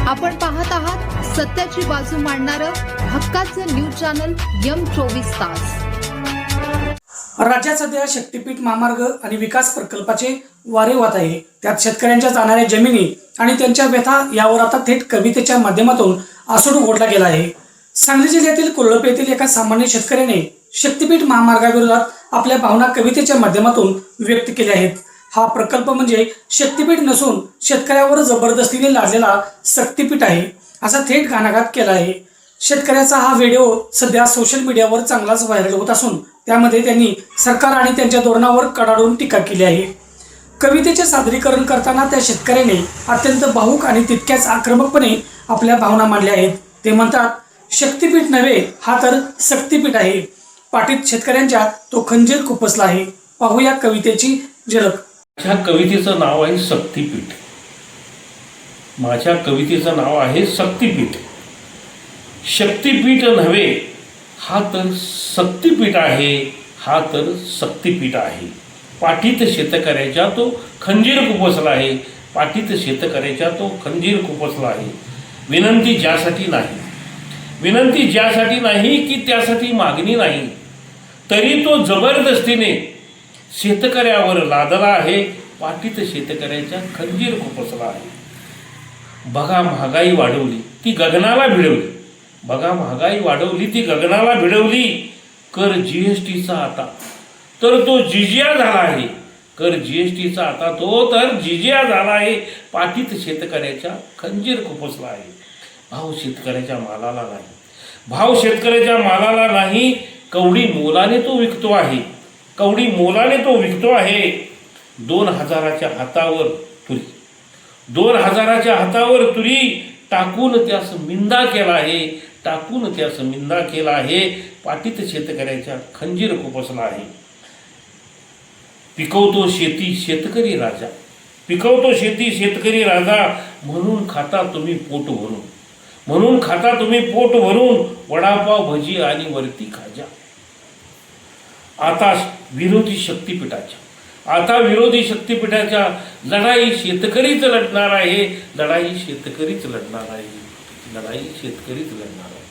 आपण पाहत आहात सत्याची बाजू मांडणारं हक्काचं न्यूज चॅनल M24 तास। राज्यात सध्या शक्तीपीठ महामार्ग आणि विकास प्रकल्पाचे वारे वाहत आहे। त्यात शेतकऱ्यांच्या जाणाऱ्या जमिनी आणि त्यांच्या व्यथा यावर आता थेट कवितेच्या माध्यमातून आसूड ओढला गेला आहे। सांगली जिल्ह्यातील कोल्हप येथील एका सामान्य शेतकऱ्याने शक्तीपीठ महामार्गाविरोधात आपल्या भावना कवितेच्या माध्यमातून व्यक्त केल्या आहेत। हा प्रकल्प म्हणजे शक्तीपीठ नसून शेतकऱ्यावर जबरदस्तीने लादलेला शक्तीपीठ आहे, असा थेट घणाघात केला आहे। शेतकऱ्याचा हा व्हिडिओ सध्या सोशल मीडियावर चांगलाच व्हायरल होत असून त्यामध्ये त्यांनी सरकार आणि त्यांच्या धोरणावर कडाडून टीका केली आहे। कवितेचे सादरीकरण करताना त्या शेतकऱ्याने अत्यंत भावुक आणि तितक्याच आक्रमकपणे आपल्या भावना मांडल्या आहेत। ते म्हणतात, शक्तीपीठ नव्हे, हा तर शक्तीपीठ आहे। पाठीत शेतकऱ्यांच्या तो खंजीर खुपसला आहे। पाहूया कवितेची झलक। माझ्या कवितेचं नाव आहे शक्तीपीठ। माझ्या कवितेचं नाव आहे शक्तीपीठ। शक्तीपीठ नव्हे, हा तर शक्तीपीठ आहे, हा तर शक्तीपीठ आहे। पाठीत शेतकऱ्याच्या तो खंजीर खुपसला आहे, पाठीत शेतकऱ्याच्या तो खंजीर खुपसला आहे। विनंती ज्यासाठी नाही की त्यासाठी मागणी नाही, तरी तो जबरदस्तीने शेतकऱ्यावर लादला आहे, पाठीत शेतकऱ्याच्या खंजीर खुपसला आहे। बघा महागाई वाढवली ती गगनाला भिडवली, बघा महागाई वाढवली ती गगनाला भिडवली। कर जीएसटीचा आता तर तो जिजिया झाला आहे, कर जीएसटीचा आता तो तर जिजिया झाला आहे। पाठीत शेतकऱ्याच्या खंजीर खुपसला आहे। भाव शेतकऱ्याच्या मालाला नाही, भाव शेतकऱ्याच्या मालाला नाही, कवडी मोलाने तो विकतो आहे, कवडी मोलाने तो विकतो आहे। 2000च्या हातावर तुरी, 2000च्या हातावर तुरी, टाकून त्यास मिंदा केला आहे, टाकून त्यास मिंदा केला आहे। पाठीत शेतकऱ्याच्या खंजीर खुपसला आहे। पिकवतो शेती शेतकरी राजा, पिकवतो शेती शेतकरी राजा, म्हणून खाता तुम्ही पोट भरून, म्हणून खाता तुम्ही पोट भरून, वडापाव भजी आणि वरती खाजा। आता विरोधी शक्तीपीठाच्या, आता विरोधी शक्तीपीठाच्या लढाई शेतकरीच लढणार आहे, लढाई शेतकरीच लढणार आहे, लढाई शेतकरीच लढणार आहे।